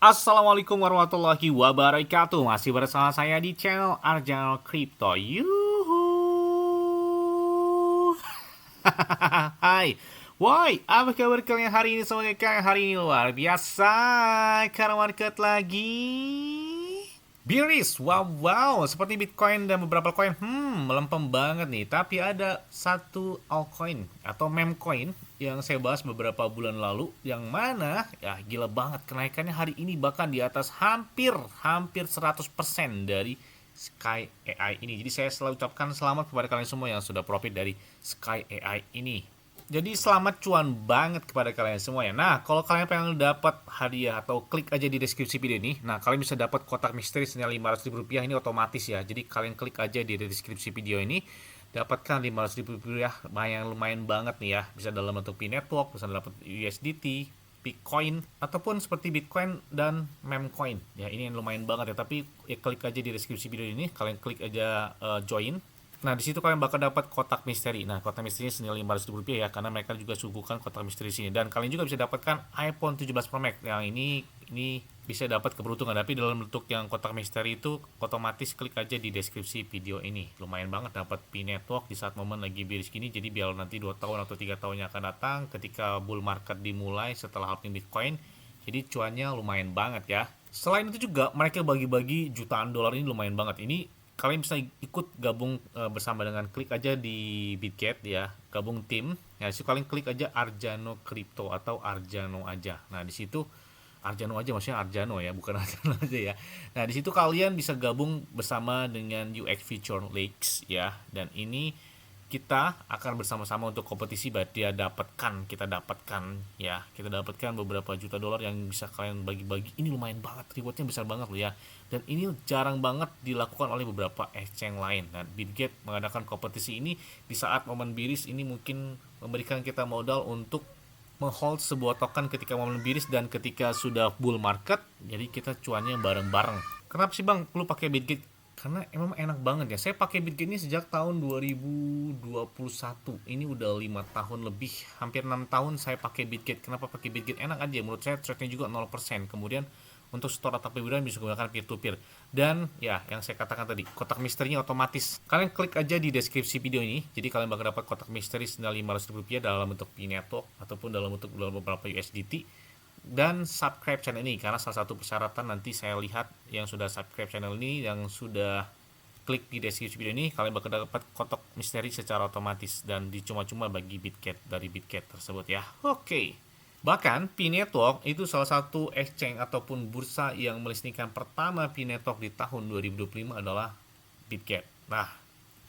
Assalamualaikum warahmatullahi wabarakatuh. Masih bersama saya di channel Arjanal Crypto. Yuhu. Hai. Woi, apa kabar kalian hari ini? Semoga kalian hari ini luar biasa. Karena market lagi bearish. Wow, wow. Seperti Bitcoin dan beberapa koin, melempem banget nih. Tapi ada satu altcoin atau meme coin yang saya bahas beberapa bulan lalu, yang mana ya gila banget kenaikannya hari ini, bahkan di atas hampir 100% dari Sky AI ini. Jadi saya selalu ucapkan selamat kepada kalian semua yang sudah profit dari Sky AI ini. Jadi selamat cuan banget kepada kalian semua ya. Nah, kalau kalian pengen dapat hadiah atau klik aja di deskripsi video ini. Nah, kalian bisa dapat kotak misteri senilai Rp500.000 ini otomatis ya. Jadi kalian klik aja di deskripsi video ini, dapatkan Rp500.000 yang lumayan banget nih ya. Bisa dalam bentuk Pi Network, bisa dapat USDT, Bitcoin, ataupun seperti Bitcoin dan Memecoin. Ya, ini yang lumayan banget ya. Tapi ya klik aja di deskripsi video ini, kalian klik aja join. Nah, di situ kalian bakal dapat kotak misteri. Nah, kotak misterinya senilai Rp500.000 ya, karena mereka juga suguhkan kotak misteri sini. Dan kalian juga bisa dapatkan iPhone 17 Pro Max. Yang ini bisa dapat keberuntungan, tapi dalam bentuk yang kotak misteri itu otomatis klik aja di deskripsi video ini. Lumayan banget dapat Pi Network di saat momen lagi bearish gini. Jadi biar nanti 2 tahun atau 3 tahun yang akan datang ketika bull market dimulai setelah halving Bitcoin. Jadi cuannya lumayan banget ya. Selain itu juga mereka bagi-bagi jutaan dolar, ini lumayan banget. Ini kalian bisa ikut gabung bersama dengan klik aja di Bitget ya, gabung tim. Ya, so kalian klik aja Arjano Crypto atau Arjano aja. Nah, di situ Arjano aja, maksudnya Arjano ya, bukan Arjano aja ya. Nah, di situ kalian bisa gabung bersama dengan UX Future Leaks ya. Dan ini kita akan bersama-sama untuk kompetisi, berarti ya kita dapatkan ya, kita dapatkan beberapa juta dolar yang bisa kalian bagi-bagi. Ini lumayan banget, rewardnya besar banget loh ya, dan ini jarang banget dilakukan oleh beberapa exchange lain. Dan Bitget mengadakan kompetisi ini di saat momen bearish ini, mungkin memberikan kita modal untuk menghold sebuah token ketika momen bearish dan ketika sudah bull market, jadi kita cuannya bareng-bareng. Kenapa sih bang perlu pakai Bitget? Karena emang enak banget ya. Saya pakai Bitget ini sejak tahun 2021. Ini udah 5 tahun lebih, hampir 6 tahun saya pakai Bitget. Kenapa pakai Bitget? Enak aja menurut saya, trade-nya juga 0%. Kemudian untuk store atau pembayaran bisa menggunakan peer to peer. Dan ya, yang saya katakan tadi, kotak misterinya otomatis. Kalian klik aja di deskripsi video ini. Jadi kalian bakal dapat kotak misteri senilai Rp500.000 dalam bentuk Pi Network ataupun dalam bentuk beberapa USDT. Dan subscribe channel ini, karena salah satu persyaratan nanti saya lihat yang sudah subscribe channel ini, yang sudah klik di deskripsi video ini, kalian bakal dapat kotak misteri secara otomatis dan dicuma-cuma bagi Bitget dari Bitget tersebut ya. Oke. Bahkan Pi Network itu salah satu exchange ataupun bursa yang melistingkan pertama Pi Network di tahun 2025 adalah Bitget. Nah,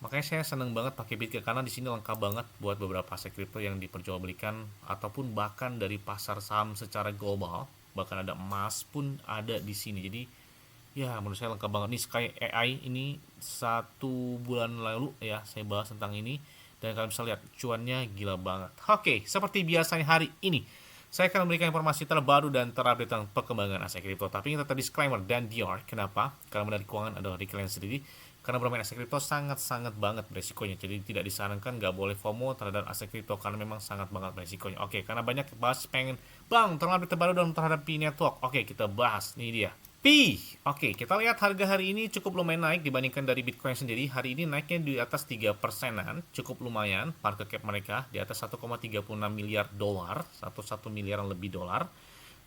makanya saya seneng banget pakai Bitget karena di sini lengkap banget buat beberapa aset kripto yang diperjualbelikan ataupun bahkan dari pasar saham secara global, bahkan ada emas pun ada di sini. Jadi ya menurut saya lengkap banget nih. Sky AI ini 1 bulan lalu ya saya bahas tentang ini, dan kalian bisa lihat cuannya gila banget. Oke, seperti biasanya hari ini saya akan memberikan informasi terbaru dan terupdate tentang perkembangan aset kripto. Tapi ini tetap disclaimer dan DR. Kenapa? Karena modal keuangan adalah dari kalian sendiri. Karena bermain aset kripto sangat-sangat banget beresikonya. Jadi tidak disarankan, nggak boleh FOMO terhadap aset kripto karena memang sangat banget beresikonya. Oke, karena banyak bahas pengen, bang, terupdate terbaru dalam terhadap Pi Network. Oke, kita bahas. Ini dia. Pi. Oke, kita lihat harga hari ini cukup lumayan naik dibandingkan dari Bitcoin sendiri. Hari ini naiknya di atas 3%-an, cukup lumayan. Market cap mereka di atas 1,36 miliar dolar, 1 miliaran lebih dolar.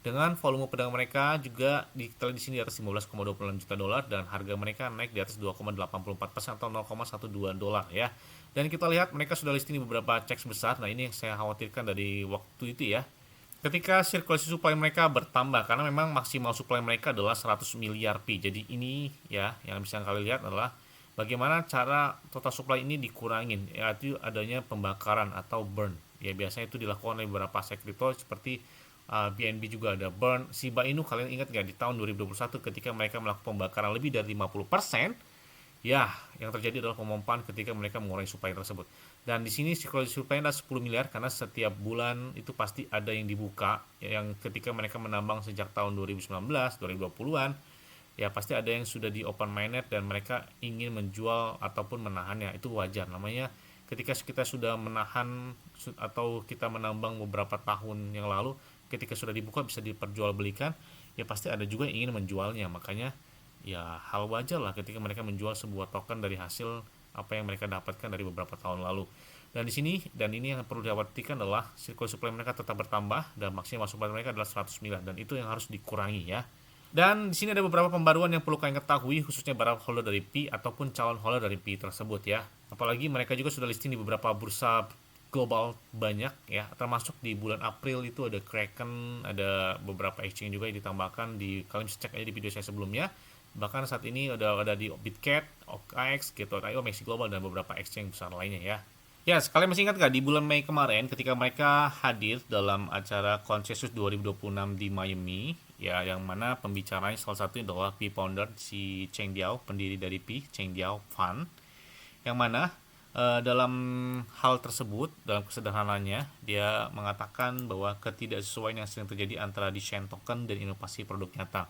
Dengan volume perdagangan mereka juga di sini di atas 15,26 juta dolar, dan harga mereka naik di atas 2,84% atau 0,12 dolar ya. Dan kita lihat mereka sudah listing di beberapa checks besar. Nah, ini yang saya khawatirkan dari waktu itu ya. Ketika sirkulasi supply mereka bertambah, karena memang maksimal supply mereka adalah 100 miliar pi. Jadi ini ya yang bisa kalian lihat adalah bagaimana cara total supply ini dikurangin, yaitu adanya pembakaran atau burn. Ya biasanya itu dilakukan oleh beberapa aset kripto seperti BNB juga ada burn. Shiba Inu, kalian ingat nggak di tahun 2021 ketika mereka melakukan pembakaran lebih dari 50%? Ya, yang terjadi adalah pemompaan ketika mereka mengurangi supply tersebut. Dan di sini sirkulasi supply adalah 10 miliar karena setiap bulan itu pasti ada yang dibuka, yang ketika mereka menambang sejak tahun 2019, 2020-an, ya pasti ada yang sudah di open mainnet dan mereka ingin menjual ataupun menahannya. Itu wajar, namanya ketika kita sudah menahan atau kita menambang beberapa tahun yang lalu, ketika sudah dibuka bisa diperjualbelikan, ya pasti ada juga yang ingin menjualnya. Makanya ya hal wajar lah ketika mereka menjual sebuah token dari hasil apa yang mereka dapatkan dari beberapa tahun lalu. Dan di sini, dan ini yang perlu diperhatikan adalah circle supply mereka tetap bertambah dan maksimal supply mereka adalah 100 miliar, dan itu yang harus dikurangi ya. Dan di sini ada beberapa pembaruan yang perlu kalian ketahui, khususnya para holder dari Pi ataupun calon holder dari Pi tersebut ya. Apalagi mereka juga sudah listing di beberapa bursa global banyak ya, termasuk di bulan April itu ada Kraken, ada beberapa exchange juga yang ditambahkan. Kalian bisa cek aja di video saya sebelumnya. Bahkan saat ini ada di Bitcat, OKX, Gate.io, Maxi Global, dan beberapa exchange besar lainnya ya. Ya, sekalian masih ingat nggak di bulan Mei kemarin ketika mereka hadir dalam acara Consensus 2026 di Miami, ya, yang mana pembicaranya salah satunya adalah Pi founder si Cheng Diao, pendiri dari Pi, Cheng Diao Fund, yang mana dalam hal tersebut, dalam kesederhanaannya, dia mengatakan bahwa ketidaksesuaian yang sering terjadi antara desain token dan inovasi produk nyata.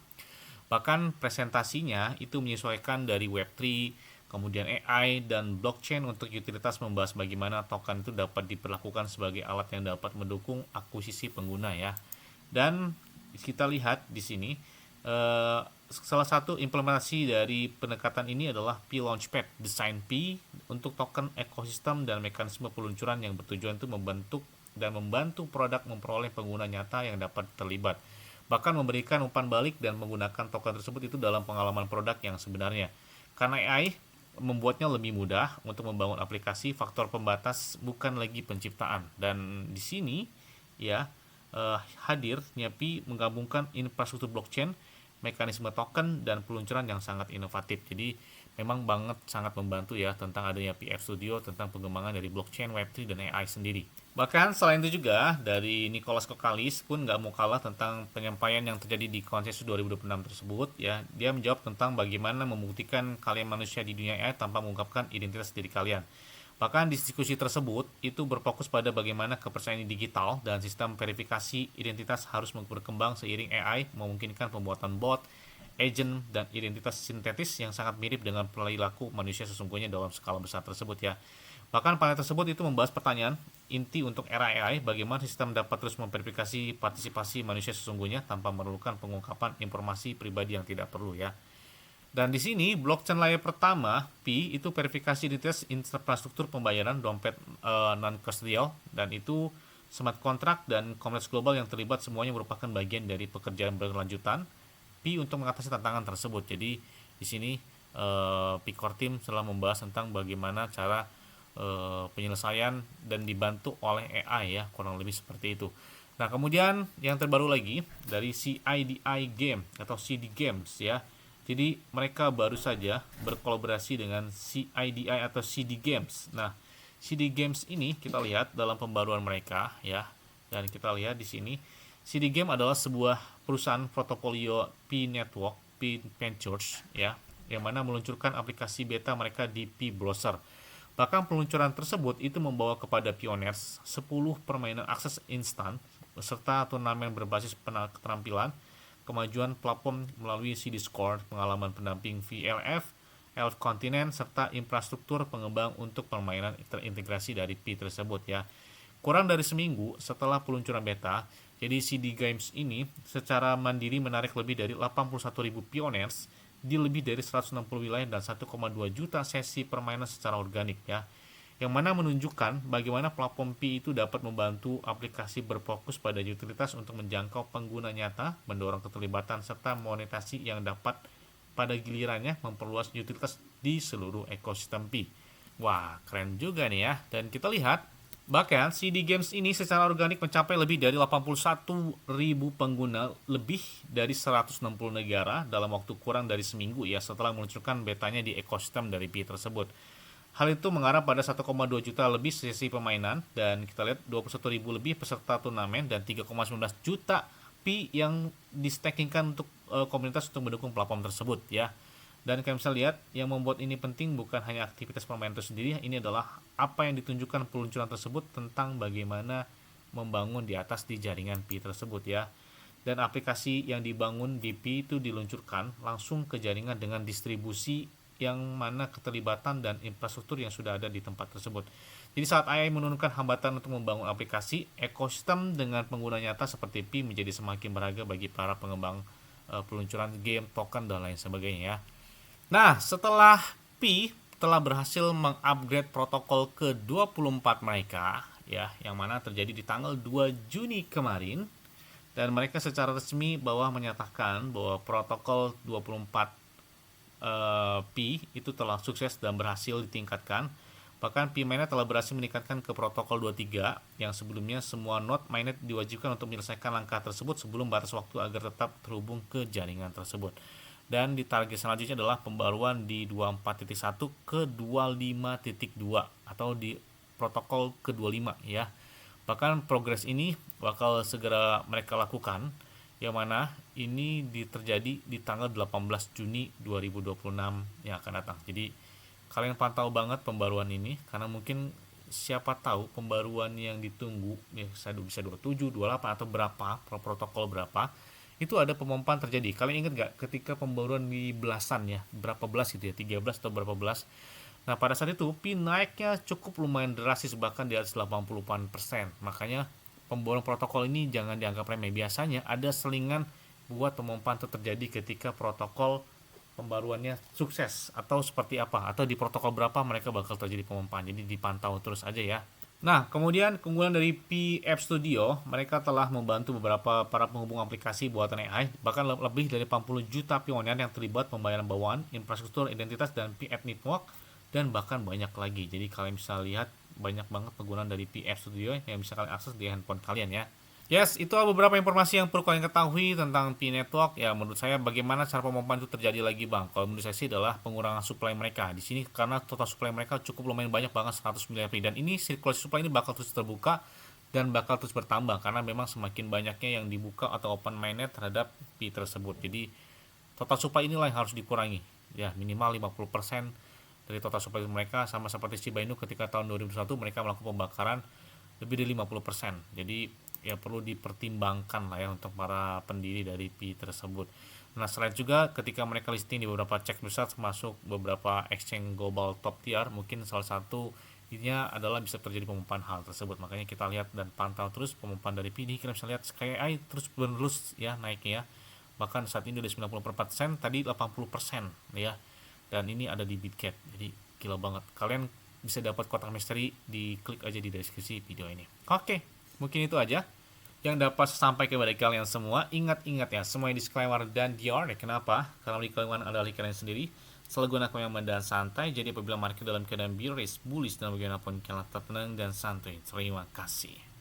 Bahkan presentasinya itu menyesuaikan dari Web3, kemudian AI, dan blockchain untuk utilitas, membahas bagaimana token itu dapat diperlakukan sebagai alat yang dapat mendukung akuisisi pengguna ya. Dan kita lihat di sini salah satu implementasi dari pendekatan ini adalah Pi Launchpad Design Pi untuk token ekosistem dan mekanisme peluncuran yang bertujuan untuk membantu produk memperoleh pengguna nyata yang dapat terlibat. Bahkan memberikan umpan balik dan menggunakan token tersebut itu dalam pengalaman produk yang sebenarnya. Karena AI membuatnya lebih mudah untuk membangun aplikasi, faktor pembatas bukan lagi penciptaan. Dan di sini ya hadirnya Pi menggabungkan infrastruktur blockchain, mekanisme token, dan peluncuran yang sangat inovatif. Jadi memang sangat membantu ya tentang adanya PF Studio, tentang pengembangan dari blockchain, Web3, dan AI sendiri. Bahkan selain itu juga dari Nicholas Kokalis pun nggak mau kalah tentang penyampaian yang terjadi di Consensus 2026 tersebut ya. Dia menjawab tentang bagaimana membuktikan kalian manusia di dunia AI tanpa mengungkapkan identitas diri kalian. Bahkan diskusi tersebut itu berfokus pada bagaimana kepercayaan digital dan sistem verifikasi identitas harus berkembang seiring AI memungkinkan pembuatan bot, agent, dan identitas sintetis yang sangat mirip dengan perilaku manusia sesungguhnya dalam skala besar tersebut ya. Bahkan panel tersebut itu membahas pertanyaan inti untuk era AI, bagaimana sistem dapat terus memverifikasi partisipasi manusia sesungguhnya tanpa memerlukan pengungkapan informasi pribadi yang tidak perlu ya. Dan di sini blockchain layer pertama Pi itu verifikasi identitas infrastruktur pembayaran dompet non custodial, dan itu smart contract dan komunitas global yang terlibat semuanya merupakan bagian dari pekerjaan berkelanjutan Pi untuk mengatasi tantangan tersebut. Jadi di sini Pi Core Team telah membahas tentang bagaimana cara penyelesaian dan dibantu oleh AI ya, kurang lebih seperti itu. Nah, kemudian yang terbaru lagi dari CIDI Game atau CD Games ya. Jadi mereka baru saja berkolaborasi dengan CIDI atau CD Games. Nah, CD Games ini kita lihat dalam pembaruan mereka ya. Dan kita lihat di sini CD Game adalah sebuah perusahaan portofolio Pi Network, Pi Ventures ya, yang mana meluncurkan aplikasi beta mereka di Pi Browser. Bahkan peluncuran tersebut itu membawa kepada Pioneers 10 permainan akses instan beserta turnamen berbasis keterampilan, kemajuan platform melalui CD Score, pengalaman pendamping VLF, Elf Continent, serta infrastruktur pengembang untuk permainan terintegrasi dari Pi tersebut ya. Kurang dari seminggu setelah peluncuran beta, jadi CD Games ini secara mandiri menarik lebih dari 81.000 Pioneers di lebih dari 160 wilayah dan 1,2 juta sesi permainan secara organik ya. Yang mana menunjukkan bagaimana platform Pi itu dapat membantu aplikasi berfokus pada utilitas untuk menjangkau pengguna nyata, mendorong keterlibatan serta monetasi yang dapat pada gilirannya memperluas utilitas di seluruh ekosistem Pi. Wah, keren juga nih ya. Dan kita lihat bahkan CD Games ini secara organik mencapai lebih dari 81.000 pengguna lebih dari 160 negara dalam waktu kurang dari seminggu ya setelah meluncurkan betanya di ekosistem dari Pi tersebut. Hal itu mengarah pada 1,2 juta lebih sesi permainan, dan kita lihat 21.000 lebih peserta turnamen dan 3,19 juta Pi yang di-stakingkan untuk komunitas untuk mendukung platform tersebut ya. Dan kalian bisa lihat yang membuat ini penting bukan hanya aktivitas permainan itu sendiri, ini adalah apa yang ditunjukkan peluncuran tersebut tentang bagaimana membangun di atas di jaringan Pi tersebut ya. Dan aplikasi yang dibangun di Pi itu diluncurkan langsung ke jaringan dengan distribusi yang mana keterlibatan dan infrastruktur yang sudah ada di tempat tersebut. Jadi saat AI menurunkan hambatan untuk membangun aplikasi, ekosistem dengan pengguna nyata seperti Pi menjadi semakin berharga bagi para pengembang peluncuran game, token dan lain sebagainya ya. Nah, setelah Pi telah berhasil mengupgrade protokol ke-24 mereka ya, yang mana terjadi di tanggal 2 Juni kemarin, dan mereka secara resmi menyatakan bahwa protokol 24 Pi itu telah sukses dan berhasil ditingkatkan. Bahkan Pi mainnet telah berhasil meningkatkan ke protokol 23 yang sebelumnya semua node mainnet diwajibkan untuk menyelesaikan langkah tersebut sebelum batas waktu agar tetap terhubung ke jaringan tersebut. Dan di target selanjutnya adalah pembaruan di 24.1 ke 25.2 atau di protokol ke-25 ya. Bahkan progres ini bakal segera mereka lakukan, yang mana ini terjadi di tanggal 18 Juni 2026 yang akan datang. Jadi kalian pantau banget pembaruan ini, karena mungkin siapa tahu pembaruan yang ditunggu ya, bisa 27, 28 atau berapa, protokol berapa, itu ada pemompaan terjadi. Kalian ingat gak ketika pembaruan di belasan ya, berapa belas gitu ya, 13 atau berapa belas. Nah pada saat itu Pi naiknya cukup lumayan drastis, bahkan di atas 80%. Makanya pembaruan protokol ini jangan dianggap remeh. Biasanya ada selingan buat pemompaan itu terjadi ketika protokol pembaruannya sukses atau seperti apa, atau di protokol berapa mereka bakal terjadi pemompaan. Jadi dipantau terus aja ya. Nah, kemudian keunggulan dari Pi App Studio, mereka telah membantu beberapa para penghubung aplikasi buatan AI, bahkan lebih dari 80 juta pioner yang terlibat pembayaran bawaan, infrastruktur, identitas, dan Pi App Network, dan bahkan banyak lagi. Jadi kalian bisa lihat banyak banget penggunaan dari Pi App Studio yang bisa kalian akses di handphone kalian ya. Yes, itu beberapa informasi yang perlu kalian ketahui tentang Pi Network. Ya, menurut saya bagaimana cara pemompaan itu terjadi lagi, Bang? Kalau menurut saya sih adalah pengurangan supply mereka. Di sini karena total supply mereka cukup lumayan banyak banget, 100 miliar Pi, dan ini sirkulasi supply ini bakal terus terbuka dan bakal terus bertambah karena memang semakin banyaknya yang dibuka atau open mainnet terhadap Pi tersebut. Jadi total supply inilah yang harus dikurangi. Ya, minimal 50% dari total supply mereka, sama seperti Shiba Inu ketika tahun 2001 mereka melakukan pembakaran lebih dari 50%. Jadi ya perlu dipertimbangkan lah ya untuk para pendiri dari Pi tersebut. Nah selain juga ketika mereka listing di beberapa cek besar termasuk beberapa exchange global top tier, mungkin salah satu ininya adalah bisa terjadi pemompaan hal tersebut. Makanya kita lihat dan pantau terus pemompaan dari Pi ini. Kita bisa lihat SkyAI terus menerus ya naiknya ya. Bahkan saat ini dari 94%, tadi 80% ya. Dan ini ada di Bitget. Jadi gila banget. Kalian bisa dapat kotak misteri, diklik aja di deskripsi video ini. Oke, mungkin itu aja yang dapat sampai kepada kalian semua. Ingat-ingat ya, semuanya disclaimer dan diorder. Kenapa? Karena lingkungan adalah kalian sendiri. Selalu gunakan yang aman dan santai. Jadi apabila market dalam keadaan bearish, bullish, dan bagaimanapun kalian tetap tenang dan santai. Terima kasih.